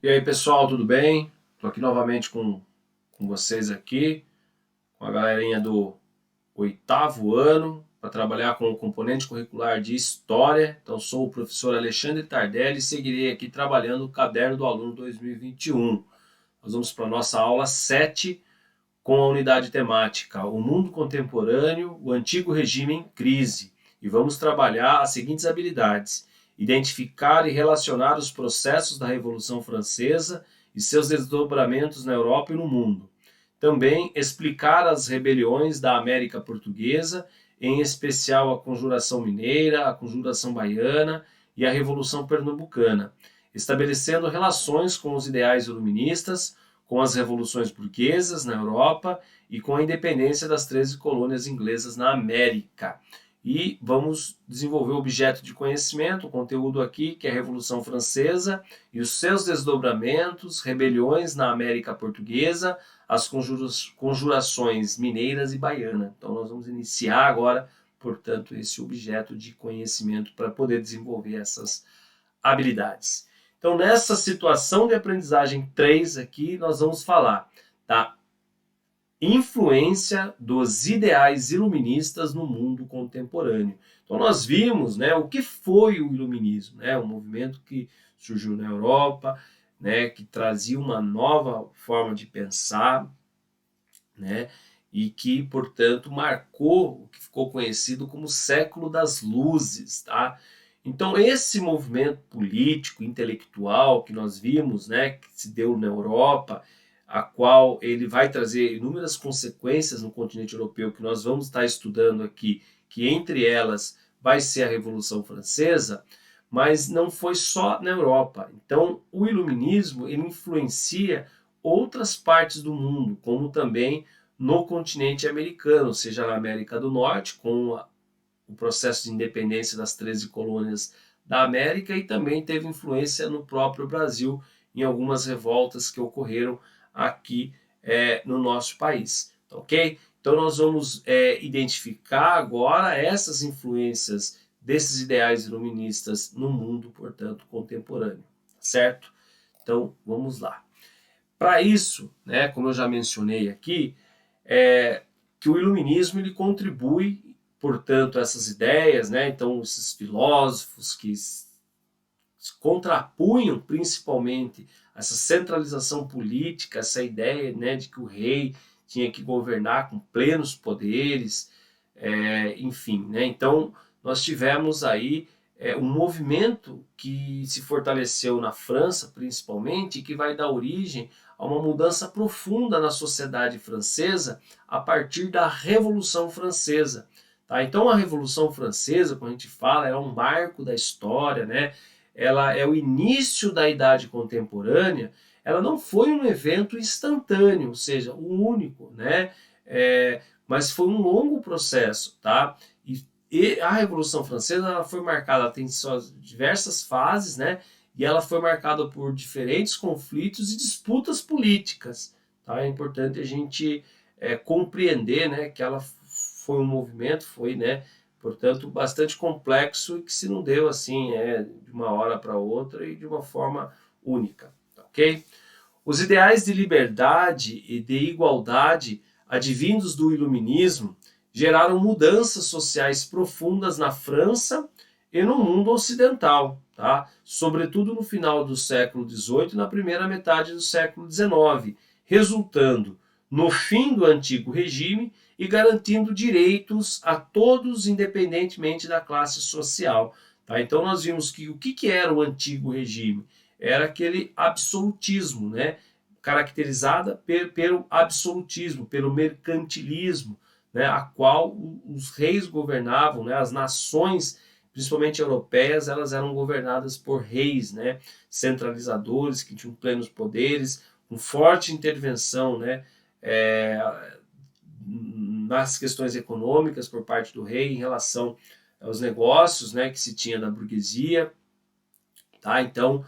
E aí, pessoal, tudo bem? Estou aqui novamente com vocês aqui, com a galerinha do oitavo ano, para trabalhar com o componente curricular de História. Então, sou o professor Alexandre Tardelli e seguirei aqui trabalhando o Caderno do Aluno 2021. Nós vamos para a nossa aula 7 com a unidade temática O Mundo Contemporâneo, o Antigo Regime em Crise. E vamos trabalhar as seguintes habilidades: identificar e relacionar os processos da Revolução Francesa e seus desdobramentos na Europa e no mundo. Também explicar as rebeliões da América Portuguesa, em especial a Conjuração Mineira, a Conjuração Baiana e a Revolução Pernambucana, estabelecendo relações com os ideais iluministas, com as revoluções burguesas na Europa e com a independência das 13 colônias inglesas na América. E vamos desenvolver o objeto de conhecimento, o conteúdo aqui, que é a Revolução Francesa e os seus desdobramentos, rebeliões na América Portuguesa, as conjurações mineiras e baiana. Então nós vamos iniciar agora, portanto, esse objeto de conhecimento para poder desenvolver essas habilidades. Então, nessa situação de aprendizagem 3 aqui, nós vamos falar da influência dos ideais iluministas no mundo contemporâneo. Então, nós vimos, né, o que foi o iluminismo, né, um movimento que surgiu na Europa, né, que trazia uma nova forma de pensar, né, e que, portanto, marcou o que ficou conhecido como século das luzes, tá? Então, esse movimento político, intelectual que nós vimos, né, que se deu na Europa, a qual ele vai trazer inúmeras consequências no continente europeu, que nós vamos estar estudando aqui, que entre elas vai ser a Revolução Francesa, mas não foi só na Europa. Então, o iluminismo ele influencia outras partes do mundo, como também no continente americano, seja na América do Norte, com o processo de independência das 13 colônias da América, e também teve influência no próprio Brasil, em algumas revoltas que ocorreram aqui no nosso país. Ok? Então nós vamos identificar agora essas influências desses ideais iluministas no mundo, portanto, contemporâneo. Certo? Então vamos lá. Para isso, né, como eu já mencionei aqui, que o iluminismo ele contribui, portanto, a essas ideias, né? Então, esses filósofos que se contrapunham principalmente essa centralização política, essa ideia, né, de que o rei tinha que governar com plenos poderes, enfim, né? Então, nós tivemos aí um movimento que se fortaleceu na França, principalmente, e que vai dar origem a uma mudança profunda na sociedade francesa a partir da Revolução Francesa. Tá? Então, a Revolução Francesa, quando a gente fala, é um marco da história, né? Ela é o início da Idade Contemporânea. Ela não foi um evento instantâneo, ou seja, o único, né? Mas foi um longo processo, tá? E a Revolução Francesa ela foi marcada, ela tem suas diversas fases, né? E ela foi marcada por diferentes conflitos e disputas políticas, tá? É importante a gente compreender, né, que ela foi um movimento, foi, né, portanto, bastante complexo e que se não deu assim, de uma hora para outra e de uma forma única, ok? Os ideais de liberdade e de igualdade advindos do iluminismo geraram mudanças sociais profundas na França e no mundo ocidental, tá? Sobretudo no final do século XVIII e na primeira metade do século XIX, resultando no fim do antigo regime e garantindo direitos a todos, independentemente da classe social. Tá? Então nós vimos que o que era o antigo regime? Era aquele absolutismo, né? Caracterizada pelo absolutismo, pelo mercantilismo, né? A qual os reis governavam, né? As nações, principalmente europeias, elas eram governadas por reis, né? Centralizadores que tinham plenos poderes, com forte intervenção, né? Nas questões econômicas por parte do rei em relação aos negócios, né, que se tinha da burguesia, tá? Então,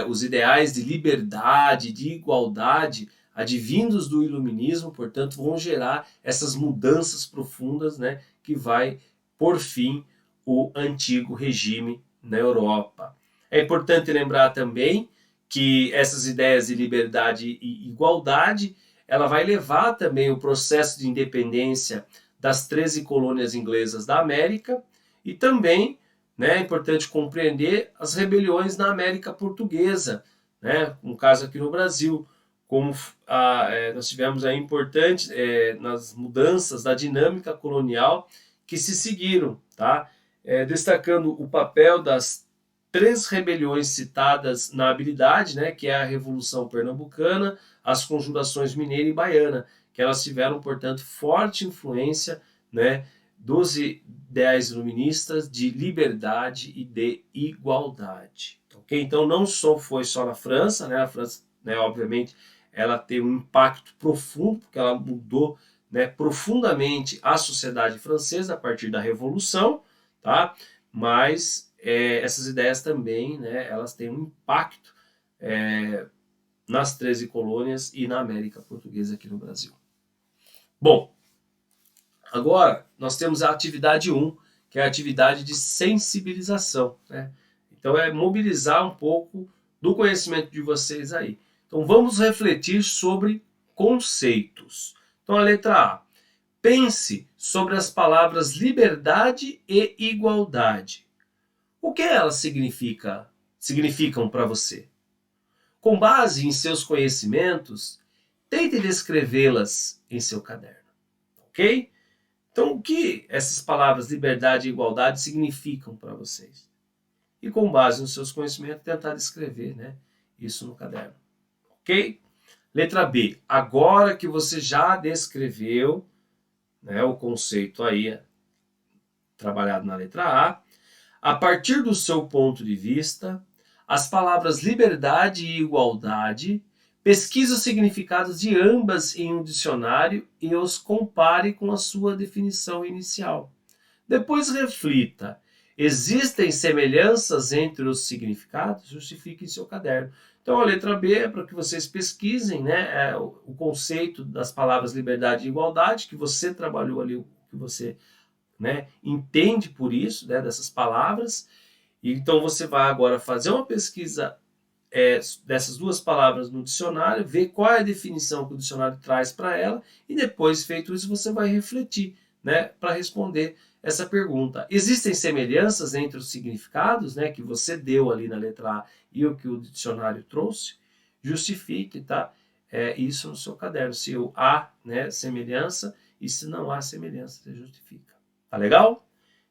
os ideais de liberdade, de igualdade, advindos do iluminismo, portanto, vão gerar essas mudanças profundas, né, que vai por fim o antigo regime na Europa. É importante lembrar também que essas ideias de liberdade e igualdade, ela vai levar também o processo de independência das 13 colônias inglesas da América e também, né, é importante compreender as rebeliões na América Portuguesa, né, um caso aqui no Brasil, como nós tivemos aí importantes nas mudanças da dinâmica colonial que se seguiram, tá? Destacando o papel das 3 rebeliões citadas na habilidade, né, que é a Revolução Pernambucana, as Conjurações Mineira e Baiana, que elas tiveram, portanto, forte influência, né, dos ideais iluministas de liberdade e de igualdade. Okay? Então, não foi só na França, né, a França, né, obviamente, ela teve um impacto profundo, porque ela mudou, né, profundamente a sociedade francesa a partir da Revolução, tá? Mas essas ideias também, né, elas têm um impacto nas 13 colônias e na América Portuguesa aqui no Brasil. Bom, agora nós temos a atividade 1, que é a atividade de sensibilização, né? Então é mobilizar um pouco do conhecimento de vocês aí. Então vamos refletir sobre conceitos. Então a letra A. Pense sobre as palavras liberdade e igualdade. O que elas significam para você? Com base em seus conhecimentos, tente descrevê-las em seu caderno, ok? Então, o que essas palavras liberdade e igualdade significam para vocês? E com base nos seus conhecimentos, tentar descrever, né, isso no caderno, ok? Letra B. Agora que você já descreveu, né, o conceito aí trabalhado na letra a partir do seu ponto de vista, as palavras liberdade e igualdade, pesquise os significados de ambas em um dicionário e os compare com a sua definição inicial. Depois reflita: existem semelhanças entre os significados? Justifique em seu caderno. Então a letra B é para que vocês pesquisem, né, o conceito das palavras liberdade e igualdade, que você trabalhou ali, que você, né, entende por isso, né, dessas palavras. E então você vai agora fazer uma pesquisa dessas duas palavras no dicionário, ver qual é a definição que o dicionário traz para ela, e depois, feito isso, você vai refletir, né, para responder essa pergunta. Existem semelhanças entre os significados, né, que você deu ali na letra A e o que o dicionário trouxe? Justifique, tá? Isso no seu caderno. Se há, né, semelhança, e se não há semelhança, você justifica. Tá legal?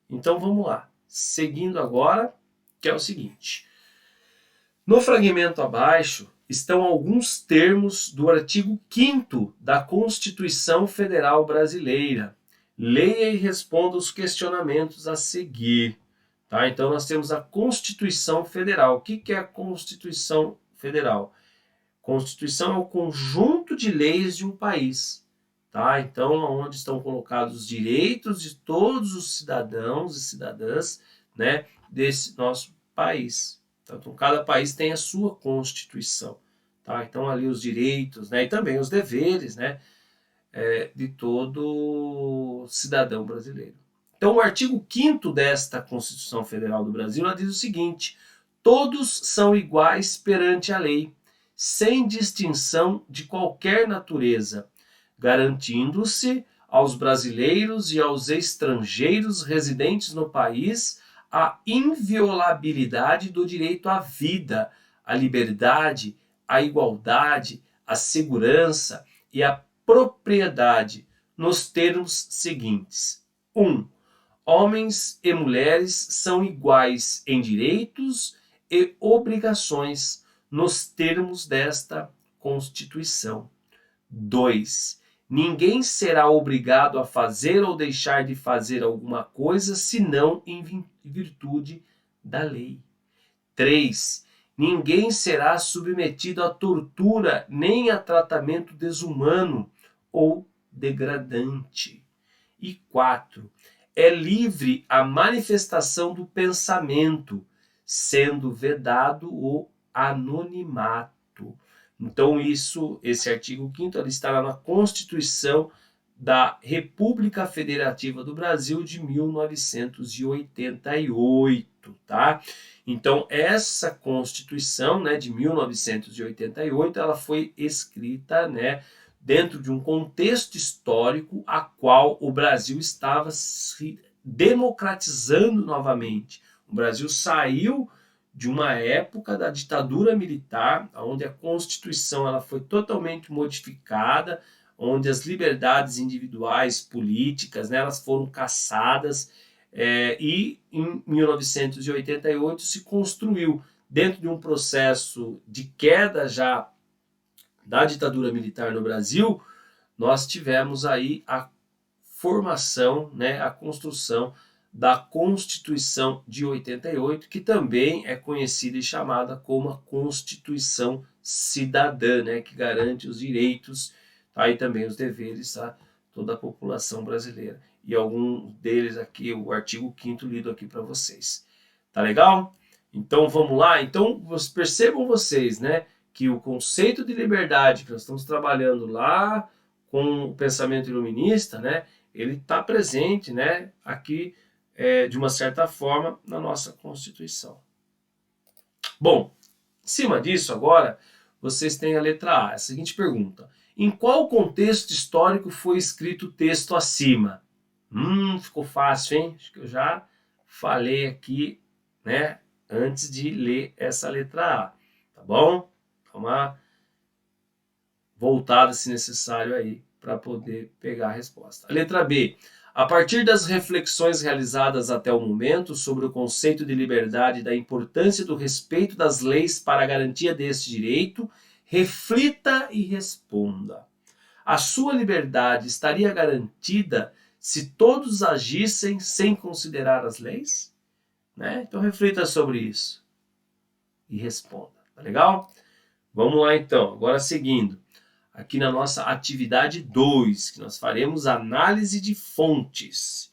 Então vamos lá. Seguindo agora, que é o seguinte. No fragmento abaixo estão alguns termos do artigo 5º da Constituição Federal Brasileira. Leia e responda os questionamentos a seguir. Tá? Então nós temos a Constituição Federal. O que é a Constituição Federal? Constituição é o conjunto de leis de um país. Tá? Então, onde estão colocados os direitos de todos os cidadãos e cidadãs, né, desse nosso país. Então, cada país tem a sua Constituição. Tá? Então, ali os direitos, né, e também os deveres, né, de todo cidadão brasileiro. Então, o artigo 5º desta Constituição Federal do Brasil ela diz o seguinte: todos são iguais perante a lei, sem distinção de qualquer natureza, garantindo-se aos brasileiros e aos estrangeiros residentes no país a inviolabilidade do direito à vida, à liberdade, à igualdade, à segurança e à propriedade, nos termos seguintes: 1. Homens e mulheres são iguais em direitos e obrigações, nos termos desta Constituição. 2. Ninguém será obrigado a fazer ou deixar de fazer alguma coisa senão em virtude da lei. 3. Ninguém será submetido a tortura nem a tratamento desumano ou degradante. E 4. É livre a manifestação do pensamento, sendo vedado o anonimato. Então esse artigo 5º está lá na Constituição da República Federativa do Brasil de 1988, tá? Então, essa Constituição, né, de 1988, ela foi escrita, né, dentro de um contexto histórico a qual o Brasil estava se democratizando novamente. O Brasil saiu de uma época da ditadura militar, onde a Constituição ela foi totalmente modificada, onde as liberdades individuais políticas, né, elas foram cassadas, e em 1988 se construiu, dentro de um processo de queda já da ditadura militar no Brasil, nós tivemos aí a formação, né, a construção da Constituição de 88, que também é conhecida e chamada como a Constituição Cidadã, né, que garante os direitos, tá, e também os deveres a toda a população brasileira. E algum deles aqui, o artigo 5º lido aqui para vocês. Tá legal? Então vamos lá? Então percebam vocês, né, que o conceito de liberdade que nós estamos trabalhando lá com o pensamento iluminista, né, ele está presente, né, aqui de uma certa forma na nossa Constituição. Bom, em cima disso agora, vocês têm a letra A, a seguinte pergunta: em qual contexto histórico foi escrito o texto acima? Ficou fácil, hein? Acho que eu já falei aqui, né, antes de ler essa letra A, tá bom? Dá uma voltada, se necessário, aí, para poder pegar a resposta. A letra B. A partir das reflexões realizadas até o momento sobre o conceito de liberdade e da importância do respeito das leis para a garantia deste direito, reflita e responda. A sua liberdade estaria garantida se todos agissem sem considerar as leis? Né? Então reflita sobre isso e responda. Tá legal? Vamos lá então, agora seguindo. Aqui na nossa atividade 2, que nós faremos análise de fontes.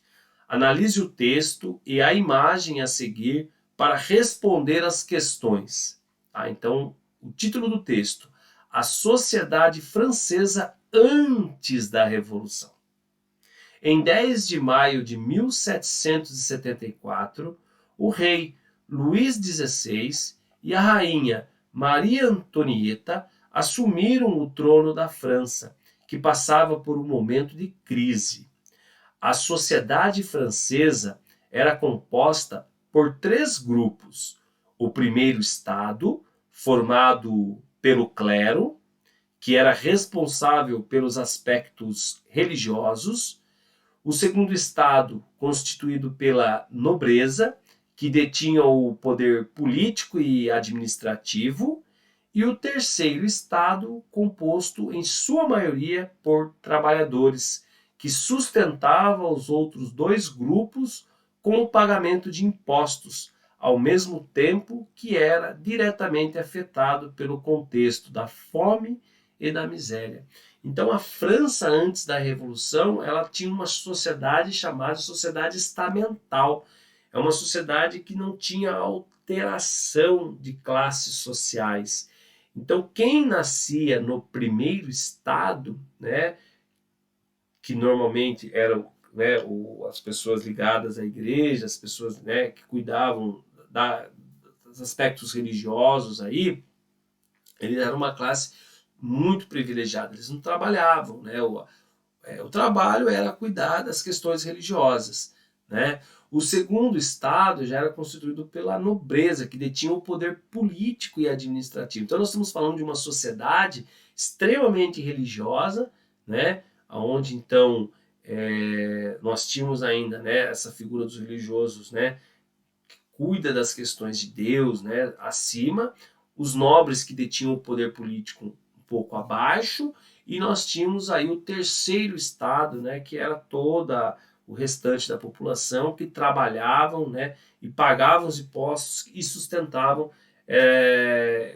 Analise o texto e a imagem a seguir para responder às questões. Tá? Então, o título do texto: A Sociedade Francesa antes da Revolução. Em 10 de maio de 1774, o rei Luís XVI e a rainha Maria Antonieta assumiram o trono da França, que passava por um momento de crise. A sociedade francesa era composta por 3 grupos. O primeiro estado, formado pelo clero, que era responsável pelos aspectos religiosos. O segundo estado, constituído pela nobreza, que detinha o poder político e administrativo. E o terceiro estado, composto em sua maioria por trabalhadores, que sustentava os outros 2 grupos com o pagamento de impostos, ao mesmo tempo que era diretamente afetado pelo contexto da fome e da miséria. Então a França, antes da Revolução, ela tinha uma sociedade chamada sociedade estamental. É uma sociedade que não tinha alteração de classes sociais. Então, quem nascia no primeiro estado, né, que normalmente eram, né, as pessoas ligadas à igreja, as pessoas, né, que cuidavam dos aspectos religiosos aí, eles eram uma classe muito privilegiada. Eles não trabalhavam, né? O trabalho era cuidar das questões religiosas, né? O segundo estado já era constituído pela nobreza, que detinha o poder político e administrativo. Então nós estamos falando de uma sociedade extremamente religiosa, né? Onde então nós tínhamos ainda, né, essa figura dos religiosos, né, que cuida das questões de Deus, né, acima, os nobres que detinham o poder político um pouco abaixo, e nós tínhamos aí o terceiro estado, né, que era toda o restante da população que trabalhavam, né, e pagavam os impostos e sustentavam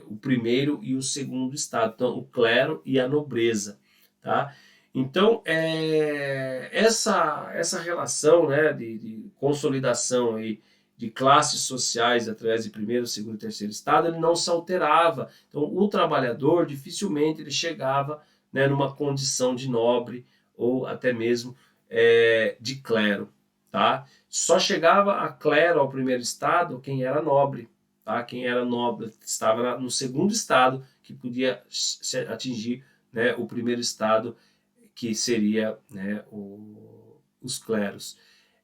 o primeiro e o segundo estado, então o clero e a nobreza, tá? Então essa relação, né, de consolidação aí de classes sociais através de primeiro, segundo e terceiro estado, ele não se alterava. Então o trabalhador dificilmente ele chegava, né, numa condição de nobre ou até mesmo de clero, tá? Só chegava a clero ao primeiro estado quem era nobre, tá? Quem era nobre estava no segundo estado que podia atingir, né, o primeiro estado, que seria, né, os cleros.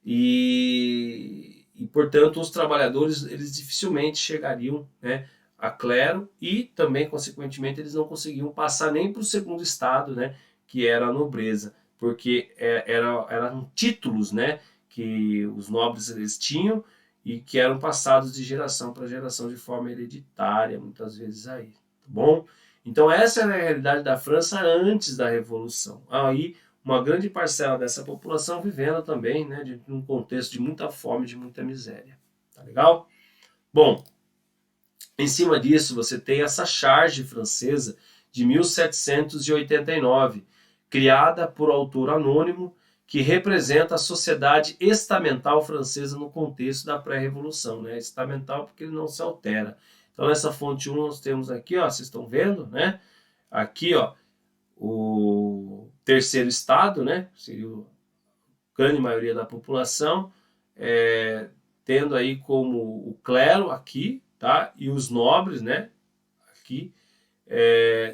E, portanto, os trabalhadores eles dificilmente chegariam, né, a clero, e também, consequentemente, eles não conseguiam passar nem para o segundo estado, né, que era a nobreza, porque eram títulos, né, que os nobres eles tinham e que eram passados de geração para geração de forma hereditária, muitas vezes aí, tá bom? Então essa era a realidade da França antes da Revolução. Aí uma grande parcela dessa população vivendo também, né, num contexto de muita fome, de muita miséria. Tá legal? Bom, em cima disso você tem essa charge francesa de 1789, criada por autor anônimo, que representa a sociedade estamental francesa no contexto da pré-revolução, né? Estamental porque ele não se altera. Então nessa fonte 1 nós temos aqui, ó, vocês estão vendo, né? Aqui, ó, o terceiro estado, né? Seria a grande maioria da população, tendo aí como o clero aqui, tá? E os nobres, né? Aqui,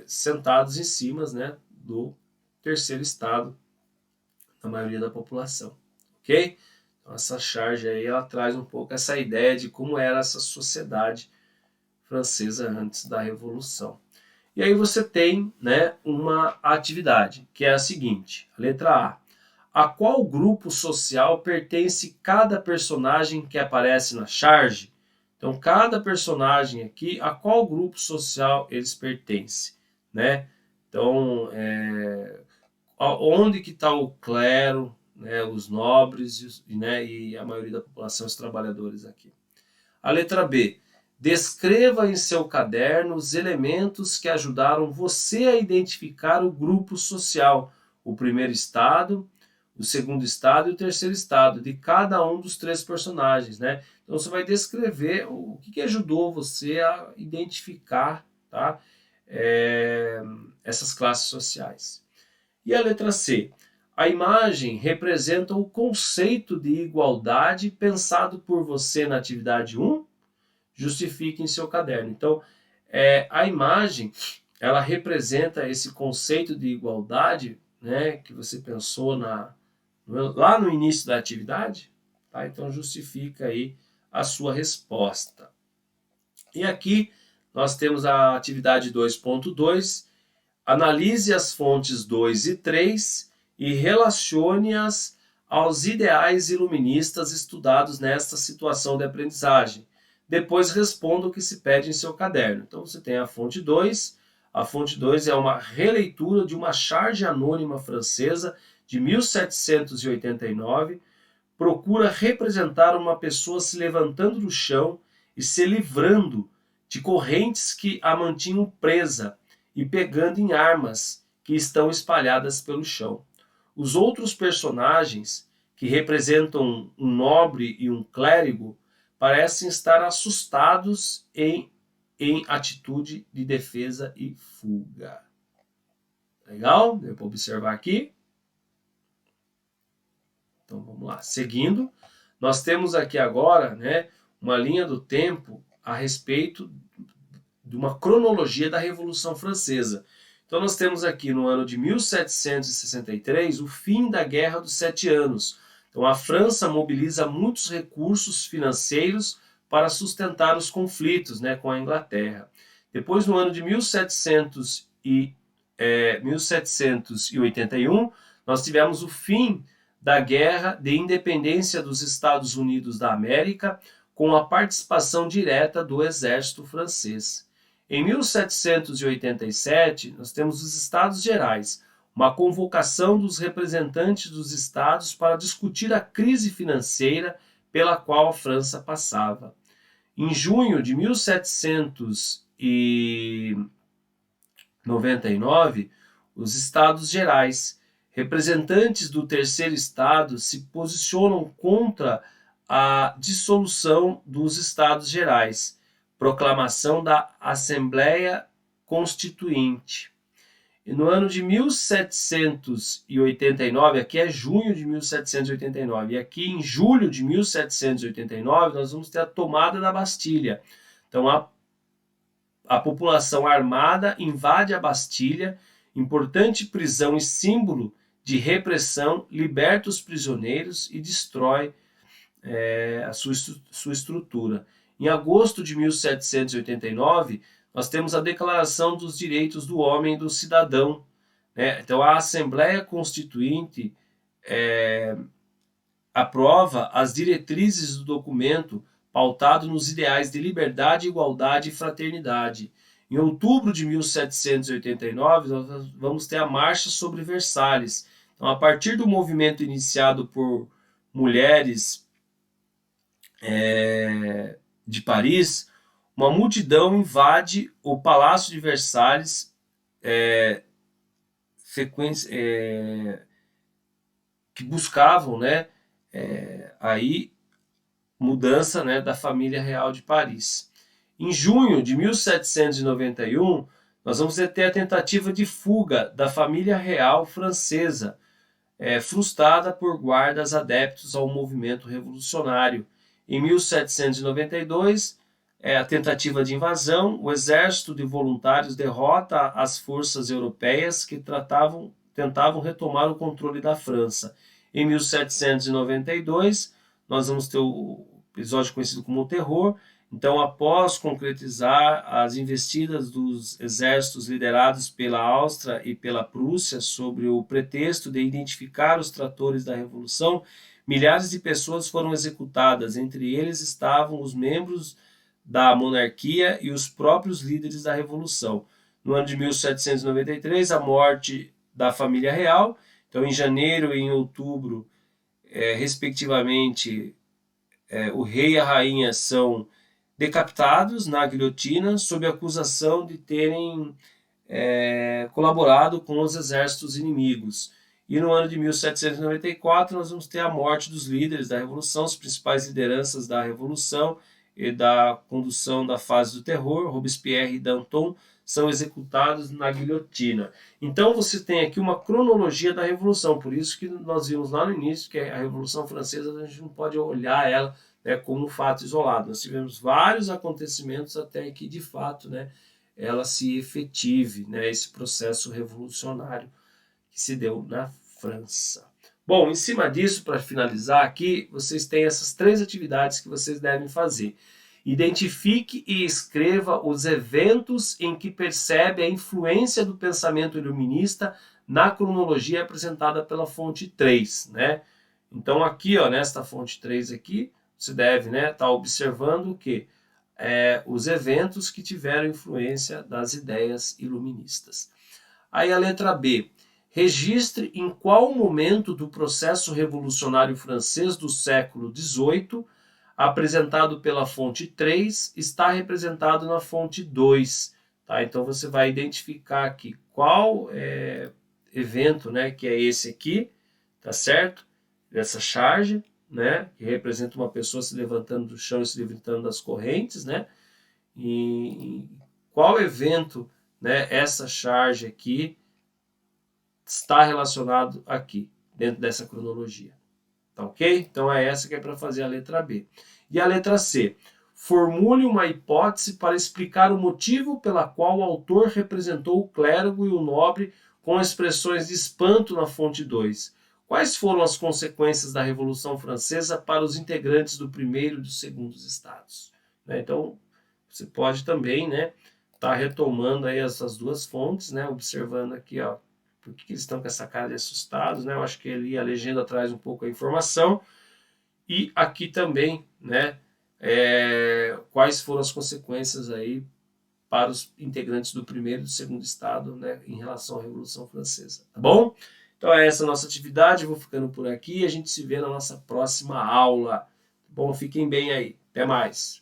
sentados em cima, né? Do terceiro estado, da maioria da população, ok? Então essa charge aí, ela traz um pouco essa ideia de como era essa sociedade francesa antes da Revolução. E aí você tem, né, uma atividade, que é a seguinte, a letra A qual grupo social pertence cada personagem que aparece na charge? Então, cada personagem aqui, a qual grupo social eles pertencem, né? Então, onde que está o clero, né, os nobres, né, e a maioria da população, os trabalhadores aqui. A letra B. Descreva em seu caderno os elementos que ajudaram você a identificar o grupo social, o primeiro estado, o segundo estado e o terceiro estado, de cada um dos três personagens, né? Então você vai descrever o que ajudou você a identificar, tá? Essas classes sociais. E a letra C. A imagem representa o conceito de igualdade pensado por você na atividade 1. Justifique em seu caderno. Então, a imagem, ela representa esse conceito de igualdade, né, que você pensou lá no início da atividade. Tá? Então, justifica aí a sua resposta. E aqui nós temos a atividade 2.2. Analise as fontes 2 e 3 e relacione-as aos ideais iluministas estudados nesta situação de aprendizagem. Depois responda o que se pede em seu caderno. Então você tem a fonte 2. A fonte 2 é uma releitura de uma charge anônima francesa de 1789. Procura representar uma pessoa se levantando do chão e se livrando de correntes que a mantinham presa e pegando em armas que estão espalhadas pelo chão. Os outros personagens, que representam um nobre e um clérigo, parecem estar assustados em atitude de defesa e fuga. Legal? Deu para observar aqui? Então vamos lá. Seguindo, nós temos aqui agora, né, uma linha do tempo a respeito de uma cronologia da Revolução Francesa. Então nós temos aqui no ano de 1763 o fim da Guerra dos Sete Anos. Então a França mobiliza muitos recursos financeiros para sustentar os conflitos, né, com a Inglaterra. Depois, no ano de 1781, nós tivemos o fim da Guerra de Independência dos Estados Unidos da América, com a participação direta do exército francês. Em 1787, nós temos os Estados Gerais, uma convocação dos representantes dos estados para discutir a crise financeira pela qual a França passava. Em junho de 1799, os Estados Gerais, representantes do terceiro estado, se posicionam contra a dissolução dos Estados Gerais, proclamação da Assembleia Constituinte. E no ano de 1789, aqui é junho de 1789, e aqui em julho de 1789 nós vamos ter a tomada da Bastilha. Então a população armada invade a Bastilha, importante prisão e símbolo de repressão, liberta os prisioneiros e destrói a sua estrutura. Em agosto de 1789, nós temos a Declaração dos Direitos do Homem e do Cidadão. Né? Então, a Assembleia Constituinte aprova as diretrizes do documento pautado nos ideais de liberdade, igualdade e fraternidade. Em outubro de 1789, nós vamos ter a Marcha sobre Versalhes. Então, a partir do movimento iniciado por mulheres de Paris, uma multidão invade o Palácio de Versalhes, que buscavam, né, aí mudança, né, da família real de Paris. Em junho de 1791, nós vamos ter a tentativa de fuga da família real francesa, frustrada por guardas adeptos ao movimento revolucionário. Em 1792, a tentativa de invasão, o exército de voluntários derrota as forças europeias que tentavam retomar o controle da França. Em 1792, nós vamos ter o episódio conhecido como o Terror. Então, após concretizar as investidas dos exércitos liderados pela Áustria e pela Prússia sobre o pretexto de identificar os tratores da Revolução, milhares de pessoas foram executadas. Entre eles estavam os membros da monarquia e os próprios líderes da Revolução. No ano de 1793, a morte da família real. Então, em janeiro e em outubro, respectivamente, o rei e a rainha são decapitados na guilhotina sob a acusação de terem colaborado com os exércitos inimigos. E no ano de 1794 nós vamos ter a morte dos líderes da Revolução, as principais lideranças da Revolução e da condução da fase do terror, Robespierre e Danton, são executados na guilhotina. Então você tem aqui uma cronologia da Revolução, por isso que nós vimos lá no início que a Revolução Francesa a gente não pode olhar ela, né, como um fato isolado. Nós tivemos vários acontecimentos até que de fato, né, ela se efetive, né, esse processo revolucionário que se deu na França. Bom, em cima disso, para finalizar aqui, vocês têm essas 3 atividades que vocês devem fazer. Identifique e escreva os eventos em que percebe a influência do pensamento iluminista na cronologia apresentada pela fonte 3, né? Então aqui, ó, nesta fonte 3 aqui, você deve, né, estar observando o quê? Os eventos que tiveram influência das ideias iluministas. Aí a letra B. Registre em qual momento do processo revolucionário francês do século XVIII, apresentado pela fonte 3, está representado na fonte 2. Tá? Então você vai identificar aqui qual evento, né, que é esse aqui, tá certo? Essa charge, né, que representa uma pessoa se levantando do chão e se levantando das correntes, né? E qual evento, né, essa charge aqui está relacionado aqui, dentro dessa cronologia. Tá ok? Então é essa que é para fazer a letra B. E a letra C. Formule uma hipótese para explicar o motivo pela qual o autor representou o clérigo e o nobre com expressões de espanto na fonte 2. Quais foram as consequências da Revolução Francesa para os integrantes do primeiro e do segundo estados? Né? Então, você pode também, né, tá retomando aí essas 2 fontes, né, observando aqui, ó, por que eles estão com essa cara de assustados, né? Eu acho que ali a legenda traz um pouco a informação. E aqui também, né, quais foram as consequências aí para os integrantes do primeiro e do segundo estado, né, em relação à Revolução Francesa, tá bom? Então é essa a nossa atividade, eu vou ficando por aqui e a gente se vê na nossa próxima aula. Bom, fiquem bem aí. Até mais.